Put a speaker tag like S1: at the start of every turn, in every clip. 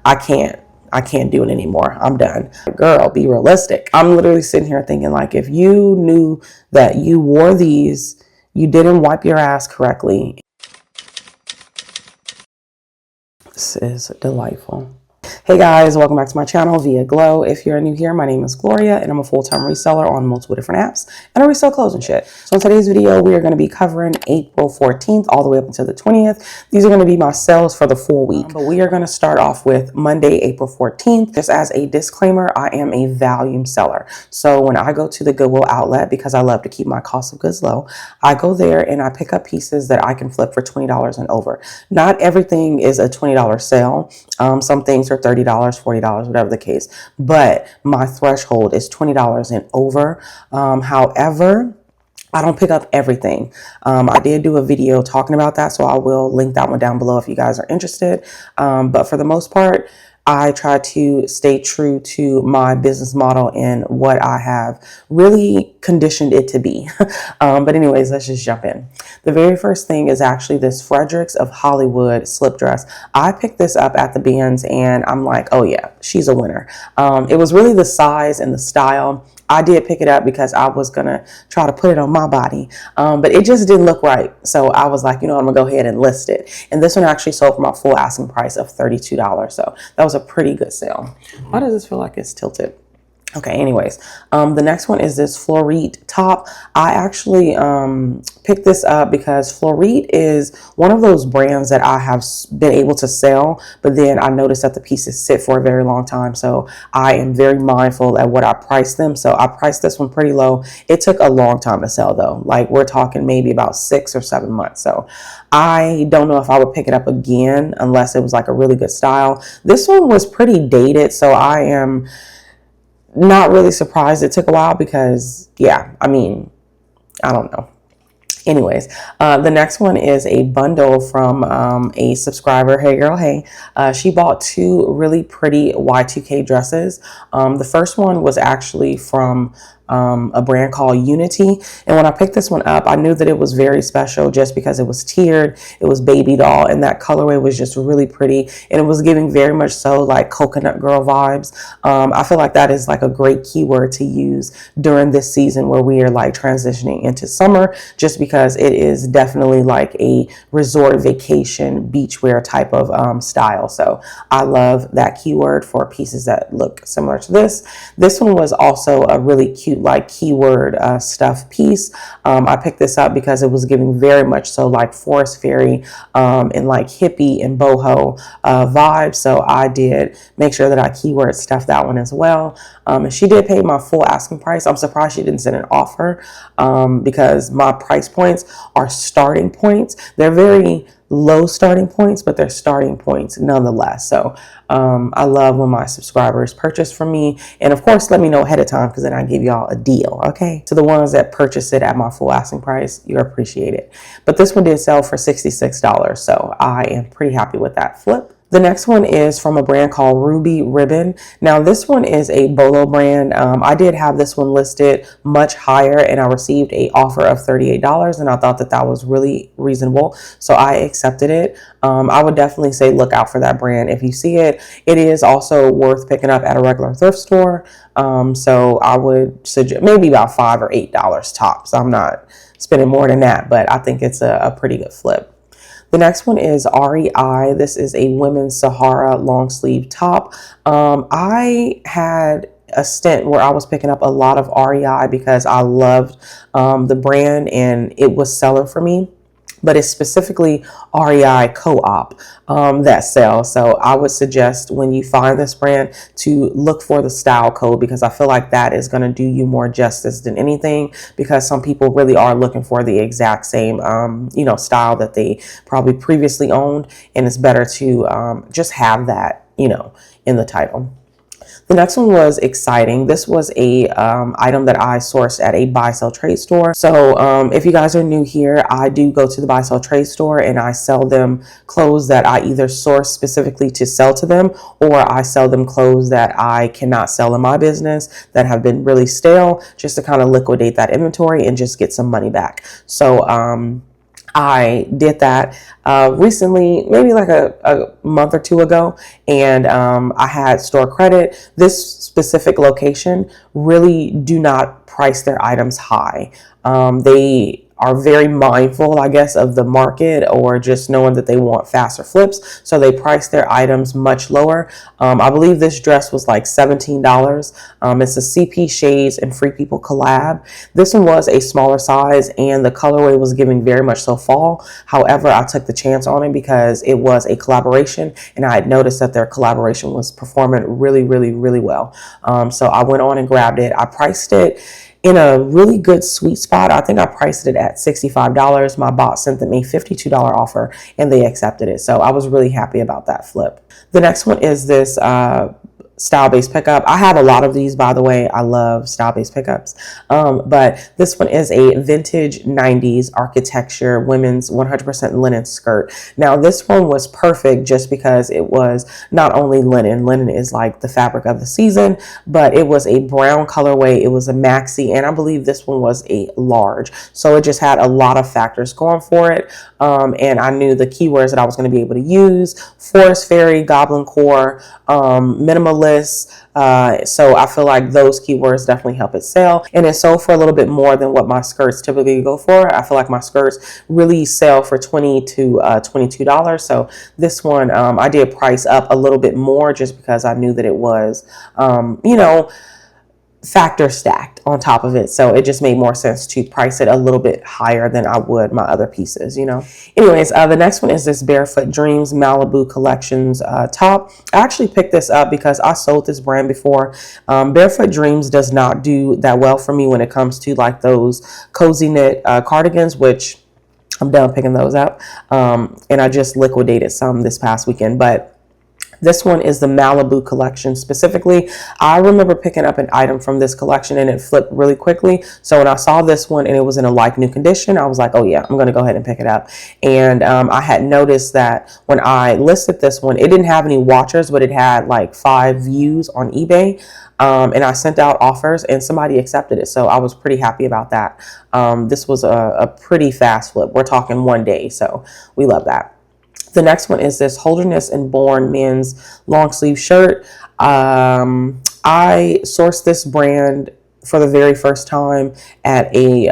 S1: I can't do it anymore. I'm done. Girl, be realistic. I'm literally sitting here thinking, like, if you knew that you wore these, you didn't wipe your ass correctly. This is delightful. Hey guys, welcome back to my channel via Glow. If you're new here, my name is Gloria and I'm a full-time reseller on multiple different apps and I resell clothes and shit. So in today's video, we are going to be covering April 14th all the way up until the 20th. These are going to be my sales for the full week, but we are going to start off with Monday, April 14th. Just as a disclaimer, I am a volume seller. So when I go to the Goodwill outlet, because I love to keep my cost of goods low, I go there and I pick up pieces that I can flip for $20 and over. Not everything is a $20 sale. Some things are $30, $40, whatever the case, but my threshold is $20 and over. However, I don't pick up everything. I did do a video talking about that, so I will link that one down below if you guys are interested. But for the most part, I try to stay true to my business model and what I have really conditioned it to be. But anyways, let's just jump in. The very first thing is actually this Fredericks of Hollywood slip dress. I picked this up at the Benz and I'm like, oh yeah, she's a winner. It was really the size and the style. I did pick it up because I was going to try to put it on my body, but it just didn't look right. So I was like, you know, I'm going to go ahead and list it. And this one actually sold for my full asking price of $32. So that was a pretty good sale. Why does this feel like it's tilted? Okay, anyways, the next one is this Fleurite top. I actually picked this up because Fleurite is one of those brands that I have been able to sell, but then I noticed that the pieces sit for a very long time. So I am very mindful at what I price them. So I priced this one pretty low. It took a long time to sell though. Like we're talking maybe about 6 or 7 months. So I don't know if I would pick it up again unless it was like a really good style. This one was pretty dated. So I am not really surprised it took a while because, yeah, I mean, I don't know. Anyways, the next one is a bundle from a subscriber. Hey girl, hey. She bought 2 really pretty Y2K dresses. The first one was actually from a brand called Unity. And when I picked this one up, I knew that it was very special just because it was tiered, it was baby doll, and that colorway was just really pretty. And it was giving very much so like coconut girl vibes. I feel like that is like a great keyword to use during this season where we are like transitioning into summer, just because it is definitely like a resort vacation beachwear type of style. So I love that keyword for pieces that look similar to this. This one was also a really cute like keyword stuff piece. I picked this up because it was giving very much so like Forest Fairy and like hippie and boho vibes. So I did make sure that I keyword stuffed that one as well. And she did pay my full asking price. I'm surprised she didn't send an offer because my price points are starting points. They're very low starting points, but they're starting points nonetheless. So I love when my subscribers purchase from me, and of course let me know ahead of time because then I give y'all a deal. Okay, to the ones that purchase it at my full asking price, you appreciate it. But this one did sell for $66, so I am pretty happy with that flip. The next one is from a brand called Ruby Ribbon. Now this one is a Bolo brand. I did have this one listed much higher and I received an offer of $38 and I thought that that was really reasonable. So I accepted it. I would definitely say look out for that brand. If you see it, it is also worth picking up at a regular thrift store. So I would suggest maybe about $5 or $8 tops. I'm not spending more than that, but I think it's a pretty good flip. The next one is REI. This is a women's Sahara long sleeve top. I had a stint where I was picking up a lot of REI because I loved the brand and it was selling for me. But it's specifically REI Co-op that sells. So I would suggest when you find this brand to look for the style code because I feel like that is going to do you more justice than anything, because some people really are looking for the exact same, you know, style that they probably previously owned. And it's better to just have that, you know, in the title. The next one was exciting. This was a item that I sourced at a buy sell trade store. So if you guys are new here, I do go to the buy sell trade store and I sell them clothes that I either source specifically to sell to them, or I sell them clothes that I cannot sell in my business that have been really stale, just to kind of liquidate that inventory and just get some money back. So I did that recently, maybe like a month or two ago, and I had store credit. This specific location really do not price their items high. They are very mindful, I guess, of the market, or just knowing that they want faster flips. So they price their items much lower. I believe this dress was like $17. It's a CP Shades and Free People collab. This one was a smaller size and the colorway was giving very much so fall. However, I took the chance on it because it was a collaboration and I had noticed that their collaboration was performing really, really, really well. So I went on and grabbed it. I priced it in a really good sweet spot. I think I priced it at $65. My bot sent them a $52 offer and they accepted it. So I was really happy about that flip. The next one is this style-based pickup. I have a lot of these, by the way. I love style-based pickups. But this one is a vintage 90s architecture women's 100% linen skirt. Now, this one was perfect just because it was not only linen. Linen is like the fabric of the season, but it was a brown colorway. It was a maxi, and I believe this one was a large. So it just had a lot of factors going for it. And I knew the keywords that I was going to be able to use: forest fairy, goblin core, minimalist. So I feel like those keywords definitely help it sell, and it sold for a little bit more than what my skirts typically go for. I feel like my skirts really sell for $20 to $22. So this one, I did price up a little bit more just because I knew that it was, factor stacked on top of it. So it just made more sense to price it a little bit higher than I would my other pieces, Anyways, the next one is this Barefoot Dreams Malibu Collections top. I actually picked this up because I sold this brand before. Barefoot Dreams does not do that well for me when it comes to like those cozy knit cardigans, which I'm done picking those up. And I just liquidated some this past weekend, but this one is the Malibu collection specifically. I remember picking up an item from this collection and it flipped really quickly. So when I saw this one and it was in a like new condition, I was like, oh yeah, I'm going to go ahead and pick it up. And I had noticed that when I listed this one, it didn't have any watchers, but it had like 5 views on eBay. And I sent out offers and somebody accepted it. So I was pretty happy about that. This was a pretty fast flip. We're talking 1 day. So we love that. The next one is this Holderness and Born men's long sleeve shirt. I sourced this brand for the very first time at a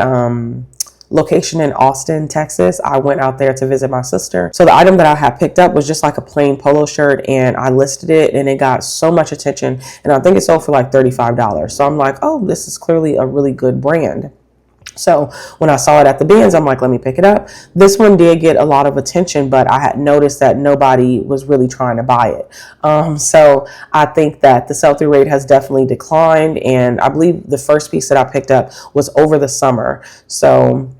S1: location in Austin, Texas. I went out there to visit my sister. So the item that I had picked up was just like a plain polo shirt, and I listed it and it got so much attention, and I think it sold for like $35. So I'm like, oh, this is clearly a really good brand. So when I saw it at the bins, I'm like, let me pick it up. This one did get a lot of attention, but I had noticed that nobody was really trying to buy it. So I think that the sell-through rate has definitely declined. And I believe the first piece that I picked up was over the summer. So,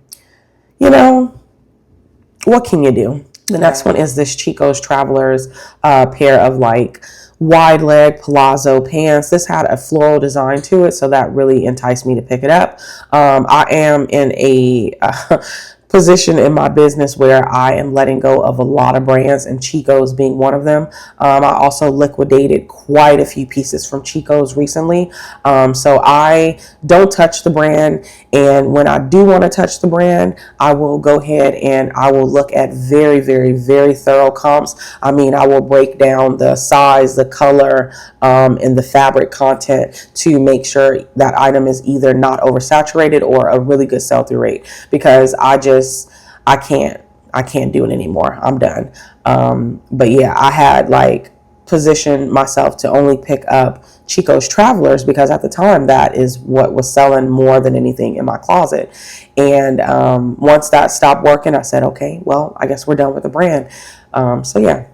S1: what can you do? The next one is this Chico's Travelers pair of like wide leg palazzo pants. This had a floral design to it, so that really enticed me to pick it up. I am in a position in my business where I am letting go of a lot of brands, and Chico's being one of them. I also liquidated quite a few pieces from Chico's recently. So I don't touch the brand, and when I do want to touch the brand, I will go ahead and I will look at very, very, very thorough comps. I mean, I will break down the size, the color, and the fabric content to make sure that item is either not oversaturated or a really good sell-through rate, because I can't do it anymore. I'm done. But yeah, I had like positioned myself to only pick up Chico's Travelers because at the time that is what was selling more than anything in my closet. And once that stopped working, I said, okay, well, I guess we're done with the brand. So yeah.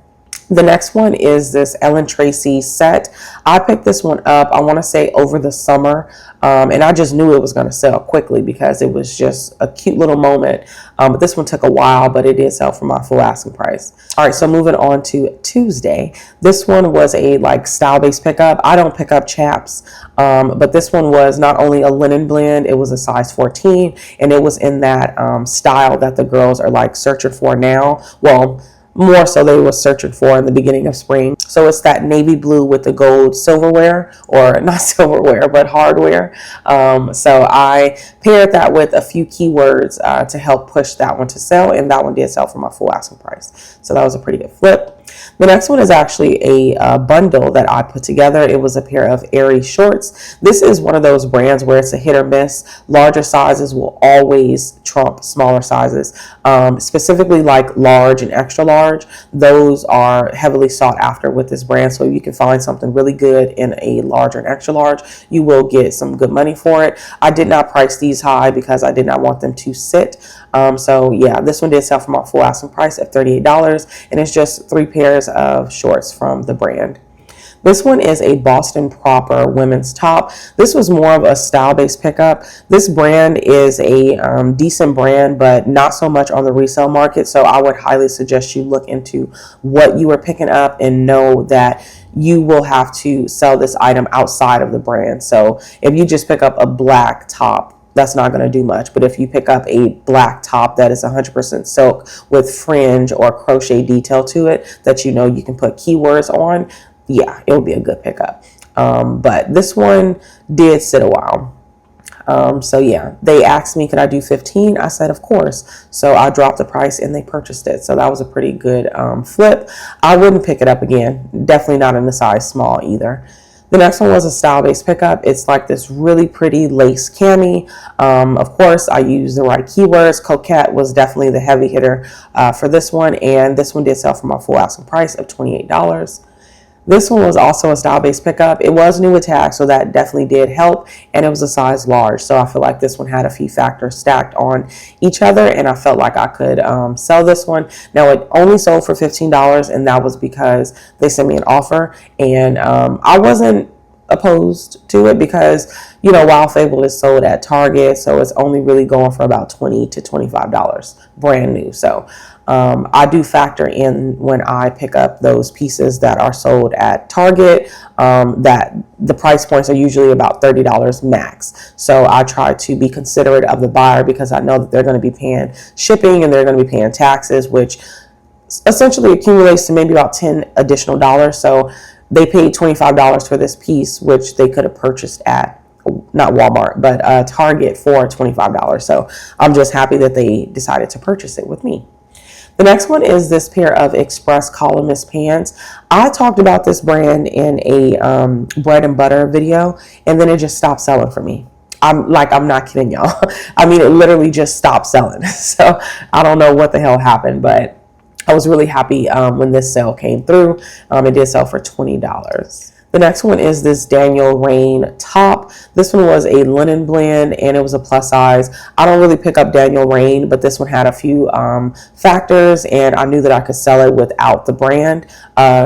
S1: The next one is this Ellen Tracy set. I picked this one up, I want to say over the summer, and I just knew it was going to sell quickly because it was just a cute little moment. But this one took a while, but it did sell for my full asking price. All right, so moving on to Tuesday. This one was a like style-based pickup. I don't pick up chaps, but this one was not only a linen blend, it was a size 14, and it was in that style that the girls are like searching for now. Well, more so they were searching for in the beginning of spring. So it's that navy blue with the gold silverware, or not silverware, but hardware. So I paired that with a few keywords to help push that one to sell, and that one did sell for my full asking price. So that was a pretty good flip. The next one is actually a bundle that I put together. It was a pair of Aerie shorts. This is one of those brands where it's a hit or miss. Larger sizes will always trump smaller sizes, specifically like large and extra large. Those are heavily sought after with this brand. So if you can find something really good in a larger and extra large, you will get some good money for it. I did not price these high because I did not want them to sit. So yeah, this one did sell for my full asking price of $38, and it's just 3 pairs of shorts from the brand. This one is a Boston Proper women's top. This was more of a style-based pickup. This brand is a decent brand, but not so much on the resale market. So I would highly suggest you look into what you are picking up and know that you will have to sell this item outside of the brand. So if you just pick up a black top, that's not going to do much. But if you pick up a black top that is 100% silk with fringe or crochet detail to it that you know you can put keywords on, yeah, it will be a good pickup. But this one did sit a while. So yeah, they asked me, could I do 15? I said, of course. So I dropped the price and they purchased it. So that was a pretty good flip. I wouldn't pick it up again. Definitely not in the size small either. The next one was a style-based pickup. It's like this really pretty lace cami. Of course, I used the right keywords. Coquette was definitely the heavy hitter for this one, and this one did sell for my full asking price of $28. This one was also a style-based pickup. It was new with tag, so that definitely did help, and it was a size large. So I feel like this one had a few factors stacked on each other, and I felt like I could sell this one. Now, it only sold for $15, and that was because they sent me an offer, and I wasn't opposed to it because, you know, Wild Fable is sold at Target, so it's only really going for about $20 to $25 brand new. So I do factor in when I pick up those pieces that are sold at Target that the price points are usually about $30 max. So I try to be considerate of the buyer because I know that they're going to be paying shipping and they're going to be paying taxes, which essentially accumulates to maybe about $10 additional. So they paid $25 for this piece, which they could have purchased at, not Walmart, but Target for $25. So I'm just happy that they decided to purchase it with me. The next one is this pair of Express columnist pants. I talked about this brand in a bread and butter video, and then it just stopped selling for me. I'm not kidding y'all. I mean, it literally just stopped selling. So I don't know what the hell happened, but I was really happy when this sale came through. It did sell for $20. The next one is this Daniel Rain top. This one was a linen blend and it was a plus size. I don't really pick up Daniel Rain, but this one had a few factors and I knew that I could sell it without the brand.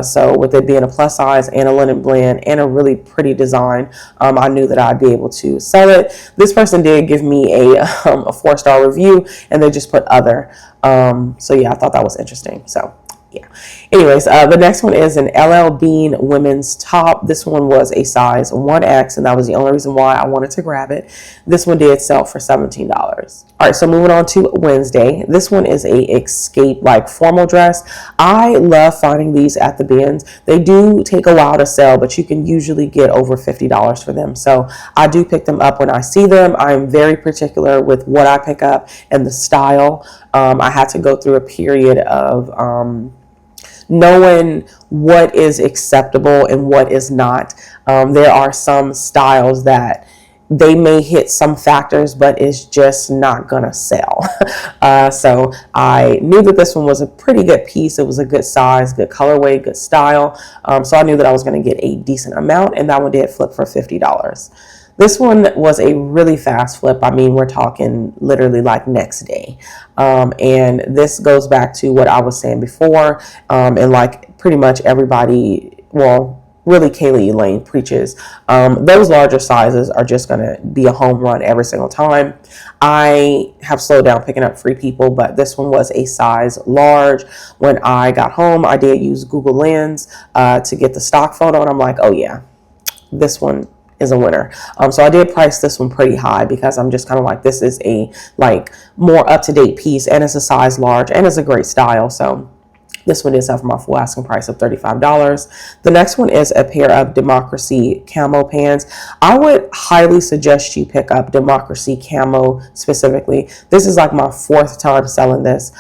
S1: So with it being a plus size and a linen blend and a really pretty design, I knew that I'd be able to sell it. This person did give me a 4-star review and they just put other. So yeah, I thought that was interesting. So yeah. Anyways, the next one is an LL Bean women's top. This one was a size 1X, and that was the only reason why I wanted to grab it. This one did sell for $17. All right, so moving on to Wednesday. This one is a escape like formal dress. I love finding these at the bins. They do take a while to sell, but you can usually get over $50 for them. So I do pick them up when I see them. I'm very particular with what I pick up and the style. I had to go through a period of knowing what is acceptable and what is not. There are some styles that they may hit some factors, but it's just not gonna sell. So I knew that this one was a pretty good piece. It was a good size, good colorway, good style. So I knew that I was gonna get a decent amount, and that one did flip for $50. This one was a really fast flip. I mean, we're talking literally like next day. And this goes back to what I was saying before. And like pretty much everybody, well, really Kaylee Elaine preaches, those larger sizes are just going to be a home run every single time. I have slowed down picking up Free People, but this one was a size large. When I got home, I did use Google Lens to get the stock photo, and I'm like, oh yeah, this one is a winner. So I did price this one pretty high because I'm just kind of like, this is a like more up-to-date piece, and it's a size large and it's a great style. So This one is up for my full asking price of $35. The next one is a pair of Democracy camo pants. I would highly suggest you pick up Democracy camo specifically. This is like my 4th time selling this.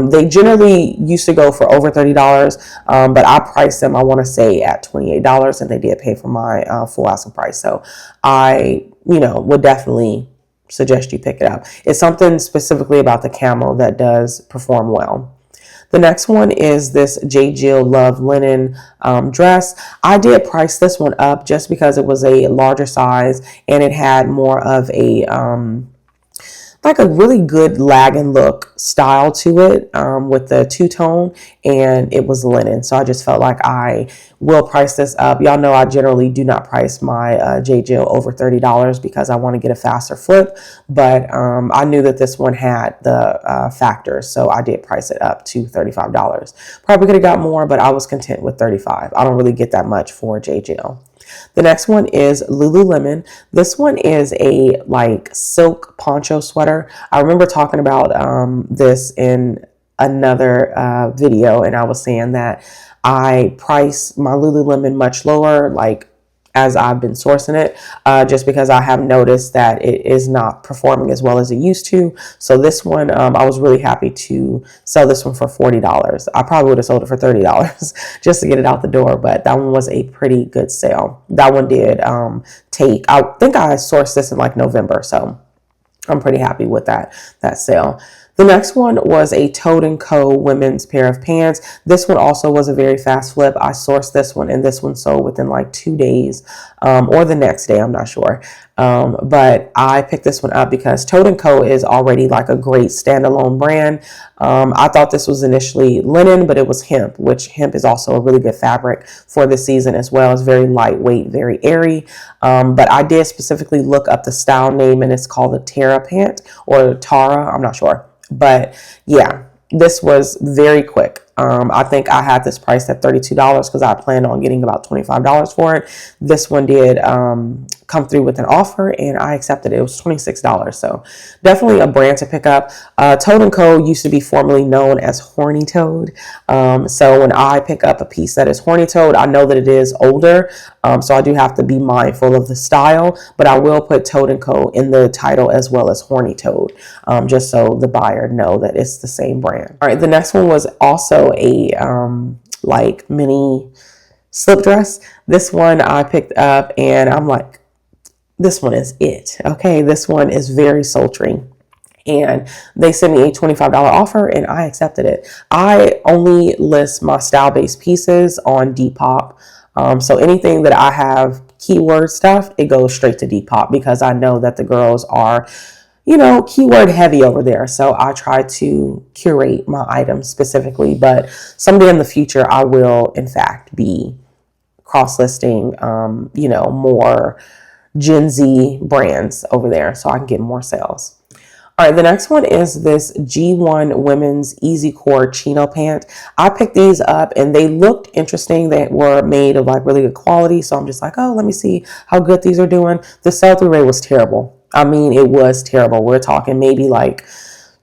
S1: They generally used to go for over $30, but I priced them, I want to say, at $28, and they did pay for my full asking price. So I, would definitely suggest you pick it up. It's something specifically about the camo that does perform well. The next one is this J. Jill Love linen dress. I did price this one up just because it was a larger size and it had more of a like a really good lagging look style to it with the two-tone, and it was linen. So I just felt like I will price this up. Y'all know I generally do not price my J. Jill over $30 because I want to get a faster flip, but I knew that this one had the factors, so I did price it up to $35. Probably could have got more, but I was content with $35. I don't really get that much for J. Jill. The next one is Lululemon. This one is a like silk poncho sweater. I remember talking about this in another video, and I was saying that I price my Lululemon much lower, like as I've been sourcing it, just because I have noticed that it is not performing as well as it used to. So this one, I was really happy to sell this one for $40. I probably would have sold it for $30 just to get it out the door, but that one was a pretty good sale. That one did I think I sourced this in like November, so I'm pretty happy with that sale. The next one was a Toad & Co. women's pair of pants. This one also was a very fast flip. I sourced this one, and this one sold within like 2 days or the next day, I'm not sure. But I picked this one up because Toad & Co. is already like a great standalone brand. I thought this was initially linen, but it was hemp, which hemp is also a really good fabric for this season as well. It's very lightweight, very airy. But I did specifically look up the style name, and it's called the Tara pant or Tara, I'm not sure. But yeah, this was very quick. I think I had this priced at $32 because I planned on getting about $25 for it. This one did come through with an offer, and I accepted it. It was $26. So definitely a brand to pick up. Toad & Co. used to be formerly known as Horny Toad. So when I pick up a piece that is Horny Toad, I know that it is older. So I do have to be mindful of the style, but I will put Toad & Co. in the title as well as Horny Toad, just so the buyer know that it's the same brand. All right, the next one was also a like mini slip dress. This one I picked up, and I'm like, this one is it. Okay, this one is very sultry. And they sent me a $25 offer, and I accepted it. I only list my style-based pieces on Depop. So anything that I have keyword stuff, it goes straight to Depop because I know that the girls are, keyword heavy over there. So I try to curate my items specifically, but someday in the future, I will in fact be cross-listing, more Gen Z brands over there so I can get more sales. All right, the next one is this G1 women's Easy Core chino pant. I picked these up, and they looked interesting. They were made of like really good quality. So I'm just like, oh, let me see how good these are doing. The sell-through rate was terrible. I mean, it was terrible. We're talking maybe like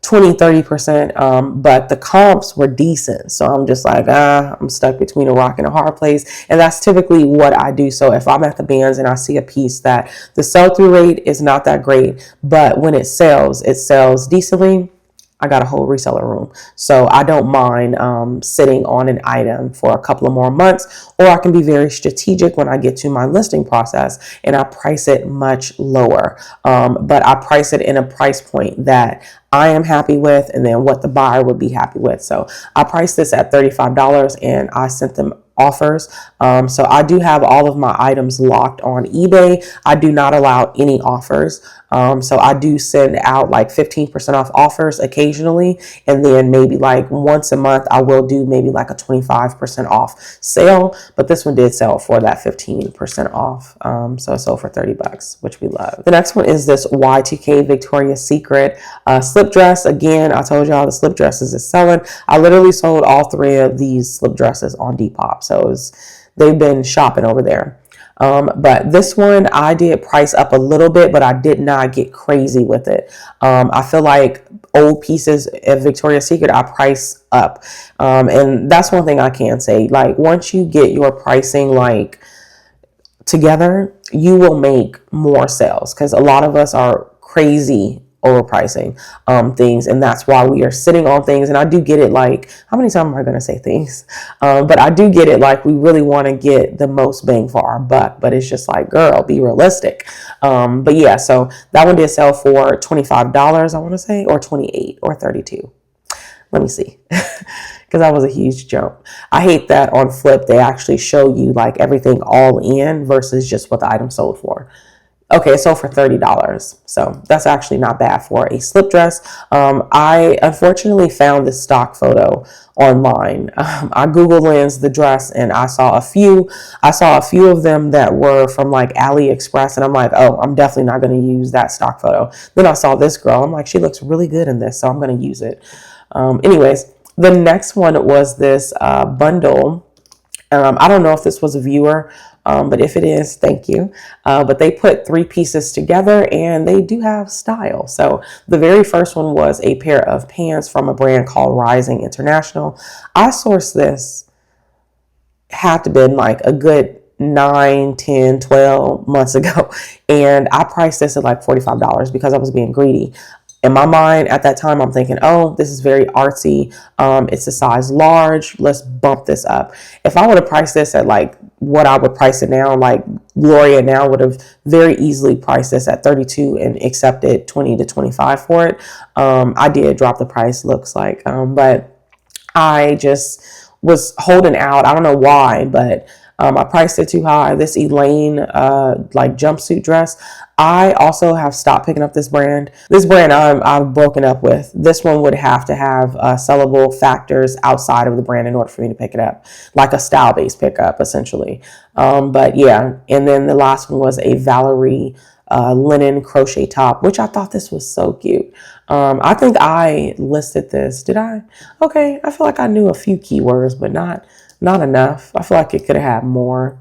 S1: 20-30%, but the comps were decent. So I'm just like, I'm stuck between a rock and a hard place. And that's typically what I do. So if I'm at the bands and I see a piece that the sell-through rate is not that great, but when it sells decently, I got a whole reseller room. So I don't mind sitting on an item for a couple of more months, or I can be very strategic when I get to my listing process and I price it much lower. But I price it in a price point that I am happy with, and then what the buyer would be happy with. So I priced this at $35, and I sent them offers. So I do have all of my items locked on eBay. I do not allow any offers. So I do send out like 15% off offers occasionally. And then maybe like once a month, I will do maybe like a 25% off sale. But this one did sell for that 15% off. So it sold for $30, which we love. The next one is this Y2K Victoria's Secret slip dress. Again, I told y'all the slip dresses is selling. I literally sold all 3 of these slip dresses on Depop. So they've been shopping over there. But this one I did price up a little bit, but I did not get crazy with it. I feel like old pieces of Victoria's Secret I price up, and that's one thing I can say. Like once you get your pricing like together, you will make more sales, because a lot of us are crazy overpricing things, and that's why we are sitting on things. And I do get it, like how many times am I going to say things, but I do get it, like we really want to get the most bang for our buck, but it's just like, girl, be realistic. But yeah, so that one did sell for $25, I want to say, or 28 or 32. Let me see, because that was a huge jump. I hate that on Flip they actually show you like everything all in versus just what the item sold for. Okay, it sold for $30. So that's actually not bad for a slip dress. I unfortunately found this stock photo online. I Google Lens the dress and I saw a few of them that were from like AliExpress, and I'm like, oh, I'm definitely not going to use that stock photo. Then I saw this girl. I'm like, she looks really good in this, so I'm going to use it. Anyways, the next one was this bundle. I don't know if this was a viewer, but if it is, thank you. But they put 3 pieces together and they do have style. So the very first one was a pair of pants from a brand called Rising International. I sourced this, had to been like a good 9, 10, 12 months ago. And I priced this at like $45 because I was being greedy. In my mind at that time, I'm thinking, oh, this is very artsy. It's a size large. Let's bump this up. If I would have priced this at like what I would price it now, like Gloria now would have very easily priced this at 32 and accepted 20 to 25 for it. I did drop the price, looks like, but I just was holding out. I don't know why, but I priced it too high. This Elaine like jumpsuit dress, I also have stopped picking up this brand. This brand I've broken up with. This one would have to have sellable factors outside of the brand in order for me to pick it up, like a style-based pickup, essentially. But yeah, and then the last one was a Valerie linen crochet top, which I thought this was so cute. I think I listed this. Did I? Okay, I feel like I knew a few keywords, but not enough. I feel like it could have had more.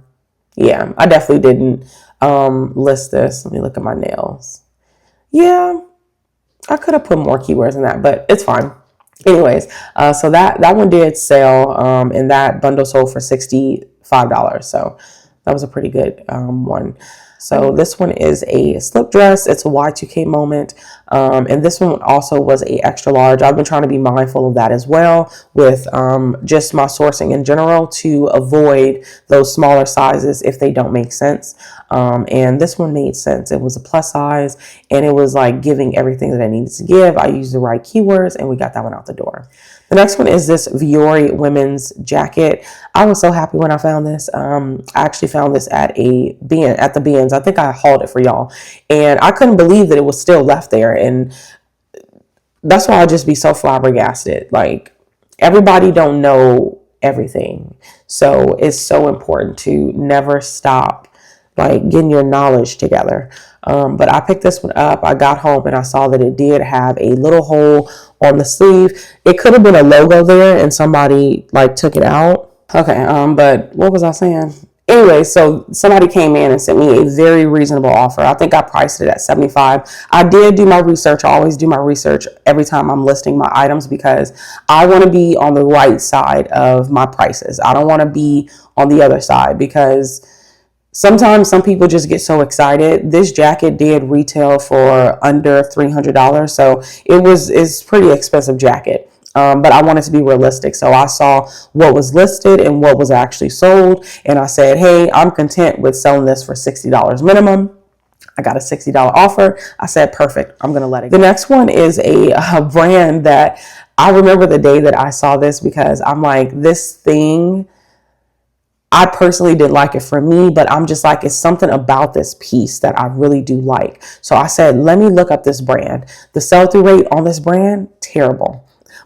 S1: Yeah, I definitely didn't list this. Let me look at my nails. Yeah, I could have put more keywords in that, but it's fine. Anyways, so that one did sell, and that bundle sold for $65. So that was a pretty good one. So this one is a slip dress. It's a Y2K moment. And this one also was a extra large. I've been trying to be mindful of that as well with just my sourcing in general to avoid those smaller sizes if they don't make sense. And this one made sense. It was a plus size and it was like giving everything that I needed to give. I used the right keywords and we got that one out the door. The next one is this Vuori women's jacket. I was so happy when I found this. I actually found this at the bins. I think I hauled it for y'all. And I couldn't believe that it was still left there. And that's why I just be so flabbergasted. Like, everybody don't know everything. So it's so important to never stop, like, getting your knowledge together. But I picked this one up. I got home and I saw that it did have a little hole on the sleeve. It could have been a logo there and somebody like took it out. Okay, but what was I saying? Anyway, so somebody came in and sent me a very reasonable offer. I think I priced it at $75. I did do my research. I always do my research every time I'm listing my items because I want to be on the right side of my prices. I don't want to be on the other side because sometimes some people just get so excited. This jacket did retail for under $300, so it's pretty expensive jacket. But I wanted to be realistic. So I saw what was listed and what was actually sold. And I said, hey, I'm content with selling this for $60 minimum. I got a $60 offer. I said, perfect. I'm going to let it go. The next one is a brand that I remember the day that I saw this because I'm like, this thing, I personally didn't like it for me, but I'm just like, it's something about this piece that I really do like. So I said, let me look up this brand. The sell-through rate on this brand, terrible.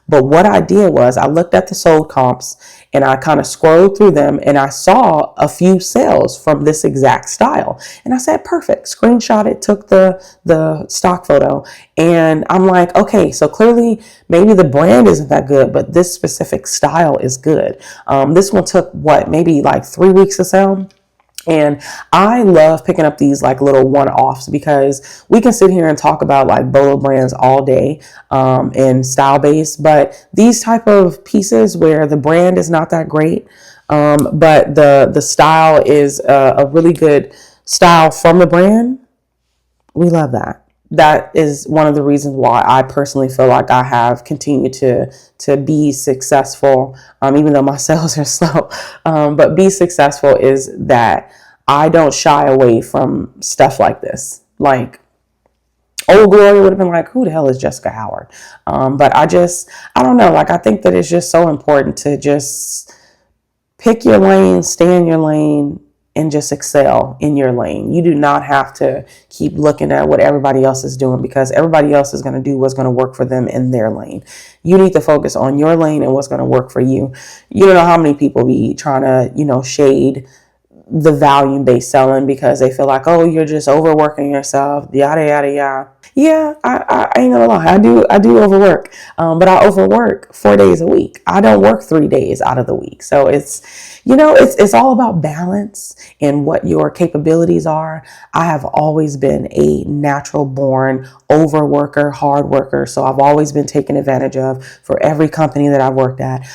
S1: But what I did was I looked at the sold comps and I kind of scrolled through them and I saw a few sales from this exact style. And I said, perfect. Screenshot it, took the stock photo. And I'm like, okay, so clearly maybe the brand isn't that good, but this specific style is good. This one took maybe like 3 weeks to sell. And I love picking up these like little one-offs because we can sit here and talk about like Bolo brands all day and style based, but these type of pieces where the brand is not that great, but the style is a really good style from the brand, we love that. That is one of the reasons why I personally feel like I have continued to be successful, even though my sales are slow. But be successful is that I don't shy away from stuff like this. Like old Gloria would have been like, "Who the hell is Jessica Howard?" But I don't know. Like I think that it's just so important to just pick your lane, stay in your lane, and just excel in your lane. You do not have to keep looking at what everybody else is doing because everybody else is going to do what's going to work for them in their lane. You need to focus on your lane and what's going to work for you. You don't know how many people be trying to, shade the volume-based selling because they feel like, oh, you're just overworking yourself, yada, yada, yada. Yeah, I ain't gonna lie. I do overwork, but I overwork 4 days a week. I don't work 3 days out of the week. So it's all about balance and what your capabilities are. I have always been a natural born overworker, hard worker. So I've always been taken advantage of for every company that I've worked at.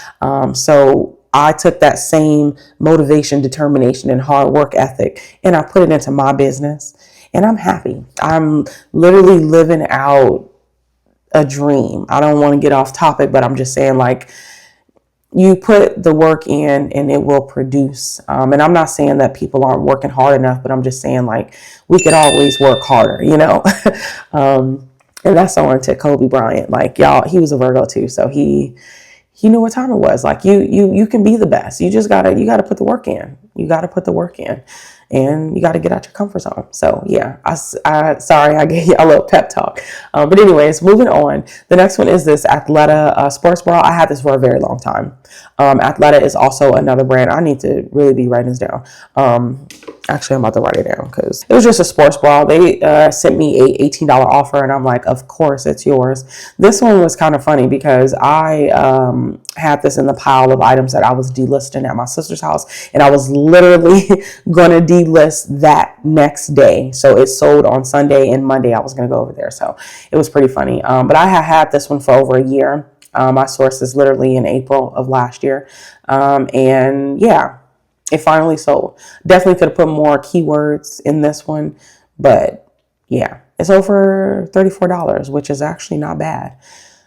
S1: So I took that same motivation, determination, and hard work ethic, and I put it into my business. And I'm happy. I'm literally living out a dream. I don't want to get off topic, but I'm just saying, like, you put the work in and it will produce. And I'm not saying that people aren't working hard enough, but I'm just saying, like, we could always work harder, And that's on to Kobe Bryant. Like, y'all, he was a Virgo too. So he knew what time it was. Like, you can be the best. You gotta put the work in. You gotta put the work in. And you got to get out your comfort zone. So yeah, sorry, I gave you a little pep talk. But anyways, moving on. The next one is this Athleta sports bra. I had this for a very long time. Athleta is also another brand. I need to really be writing this down. Actually, I'm about to write it down because it was just a sports bra. They sent me a $18 offer, and I'm like, of course, it's yours. This one was kind of funny because I had this in the pile of items that I was delisting at my sister's house, and I was literally going to delist that next day. So it sold on Sunday, and Monday I was going to go over there. So it was pretty funny. But I had this one for over a year. My source is literally in April of last year. And yeah, it finally sold. Definitely could have put more keywords in this one, but yeah, it's over $34, which is actually not bad.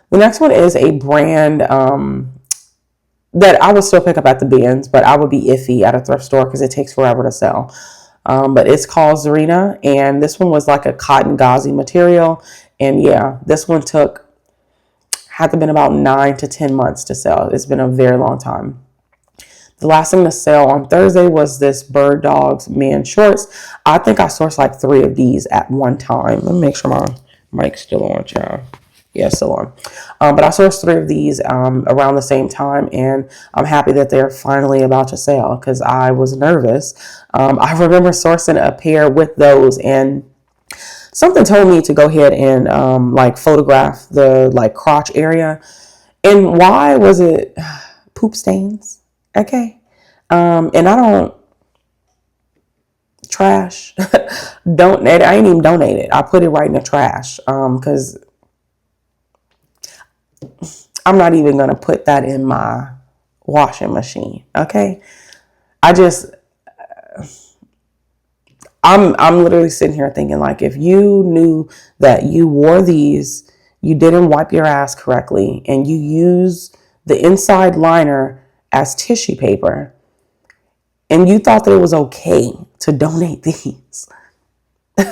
S1: The next one is a brand that I would still pick up at the bins, but I would be iffy at a thrift store because it takes forever to sell. But it's called Zarina, and this one was like a cotton gauzy material. And yeah, this one had to been about 9 to 10 months to sell. It's been a very long time. The last thing to sell on Thursday was this Bird Dogs man shorts. I think I sourced like 3 of these at one time. Let me make sure my mic's still on, child. Yeah, still on. But I sourced 3 of these around the same time, and I'm happy that they're finally about to sell because I was nervous. I remember sourcing a pair with those, and something told me to go ahead and like photograph the like crotch area. And why was it poop stains? Okay. And I don't trash. I ain't even donate it. I put it right in the trash. Cause I'm not even gonna put that in my washing machine. Okay. I'm literally sitting here thinking, like, if you knew that you wore these, you didn't wipe your ass correctly, and you use the inside liner as tissue paper, and you thought that it was okay to donate these.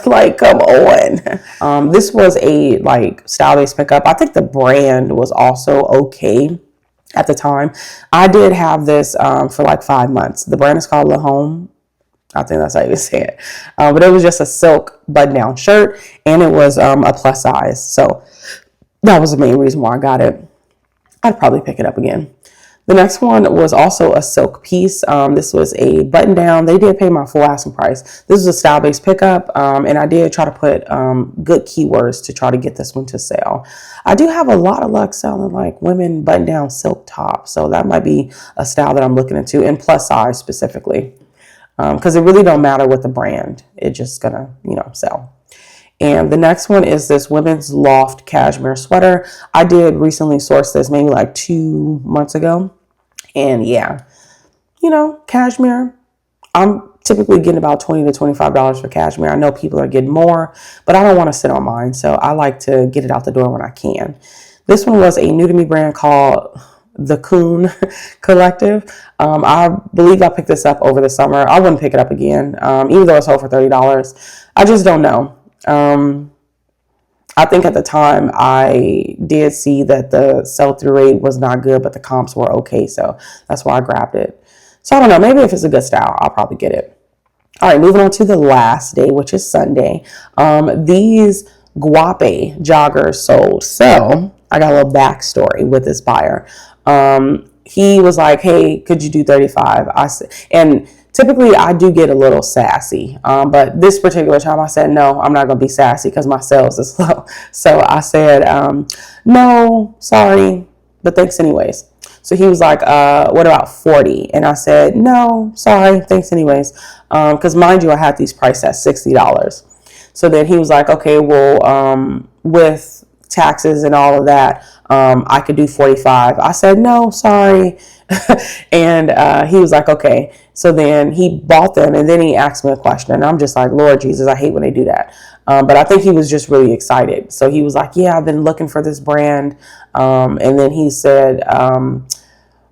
S1: Like, come on. This was a like style-based pickup. I think the brand was also okay at the time. I did have this for like 5 months. The brand is called La Home. I think that's how you say it. But it was just a silk button-down shirt, and it was a plus size. So that was the main reason why I got it. I'd probably pick it up again. The next one was also a silk piece. This was a button down. They did pay my full asking price. This was a style-based pickup, and I did try to put good keywords to try to get this one to sell. I do have a lot of luck selling like women button down silk tops, so that might be a style that I'm looking into, and plus size specifically. because it really don't matter what the brand. It's just gonna, sell. And the next one is this Women's Loft cashmere sweater. I did recently source this maybe like 2 months ago. And yeah, cashmere. I'm typically getting about $20 to $25 for cashmere. I know people are getting more, but I don't want to sit on mine. So I like to get it out the door when I can. This one was a new to me brand called the Coon Collective. I believe I picked this up over the summer. I wouldn't pick it up again, even though it's sold for $30. I just don't know. I think at the time I did see that the sell-through rate was not good, but the comps were okay. So that's why I grabbed it. So I don't know. Maybe if it's a good style, I'll probably get it. All right, moving on to the last day, which is Sunday. These 𝕃𝕀ℕ𝕂 joggers sold. So I got a little backstory with this buyer. He was like, hey, could you do 35? I said, and typically I do get a little sassy. But this particular time I said, no, I'm not going to be sassy because my sales is low. So I said, no, sorry, but thanks anyways. So he was like, what about 40? And I said, no, sorry, thanks anyways. Because mind you, I had these priced at $60. So then he was like, okay, well, with taxes and all of that, I could do 45. I said, no, sorry. And he was like, okay. So then he bought them and then he asked me a question. And I'm just like, Lord Jesus, I hate when they do that. But I think he was just really excited. So he was like, yeah, I've been looking for this brand. And then he said,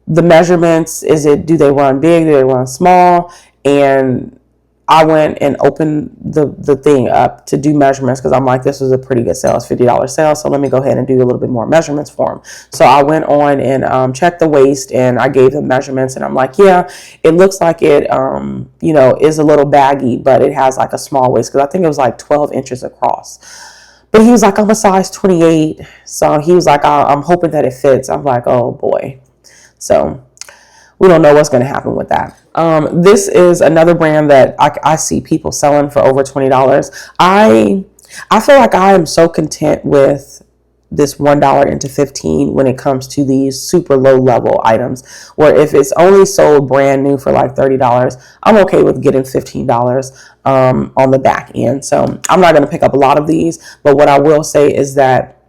S1: the measurements, do they run big? Do they run small? And I went and opened the thing up to do measurements because I'm like, this was a pretty good sale. It's $50 sale. So let me go ahead and do a little bit more measurements for him. So I went on and checked the waist and I gave him measurements and I'm like, yeah, it looks like it, is a little baggy, but it has like a small waist because I think it was like 12 inches across. But he was like, I'm a size 28. So he was like, I'm hoping that it fits. I'm like, oh boy. So we don't know what's going to happen with that. This is another brand that I see people selling for over $20. I feel like I am so content with this $1 into 15 when it comes to these super low level items, where if it's only sold brand new for like $30, I'm okay with getting $15 on the back end. So I'm not going to pick up a lot of these, but what I will say is that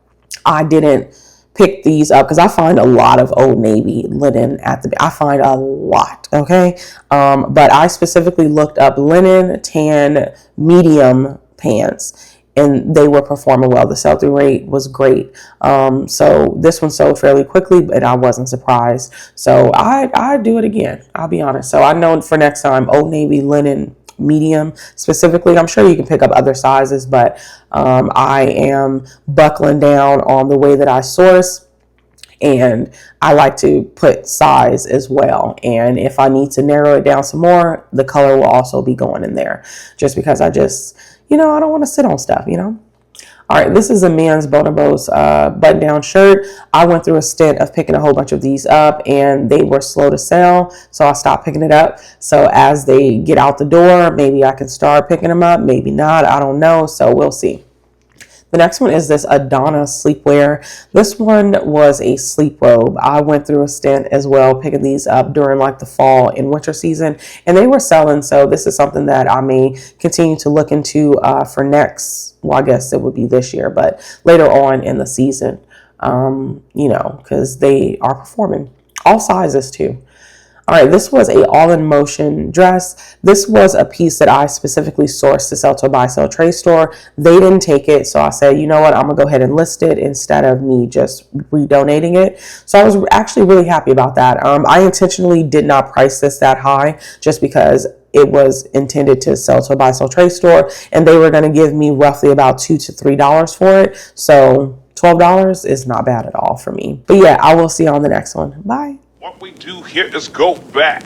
S1: I didn't pick these up because I find a lot of Old Navy linen I find a lot, okay? But I specifically looked up linen tan medium pants and they were performing well. The sell-through rate was great. So this one sold fairly quickly, but I wasn't surprised. So I do it again, I'll be honest. So I know for next time, Old Navy linen medium specifically. I'm sure you can pick up other sizes, but I am buckling down on the way that I source, and I like to put size as well. And if I need to narrow it down some more, the color will also be going in there, just because I just, I don't want to sit on stuff, All right, this is a men's 𝕃𝕂 button-down shirt. I went through a stint of picking a whole bunch of these up, and they were slow to sell, so I stopped picking it up. So as they get out the door, maybe I can start picking them up, maybe not, I don't know, so we'll see. The next one is this Adana sleepwear. This one was a sleep robe. I went through a stint as well, picking these up during like the fall and winter season, and they were selling. So this is something that I may continue to look into for next, well, I guess it would be this year, but later on in the season, because they are performing. All sizes too. All right, this was a all-in-motion dress. This was a piece that I specifically sourced to sell to a buy-sell trade store. They didn't take it, so I said, you know what, I'm going to go ahead and list it instead of me just redonating it. So I was actually really happy about that. I intentionally did not price this that high just because it was intended to sell to a buy-sell trade store, and they were going to give me roughly about $2 to $3 for it. So $12 is not bad at all for me. But yeah, I will see you on the next one. Bye.
S2: What we do here is go back.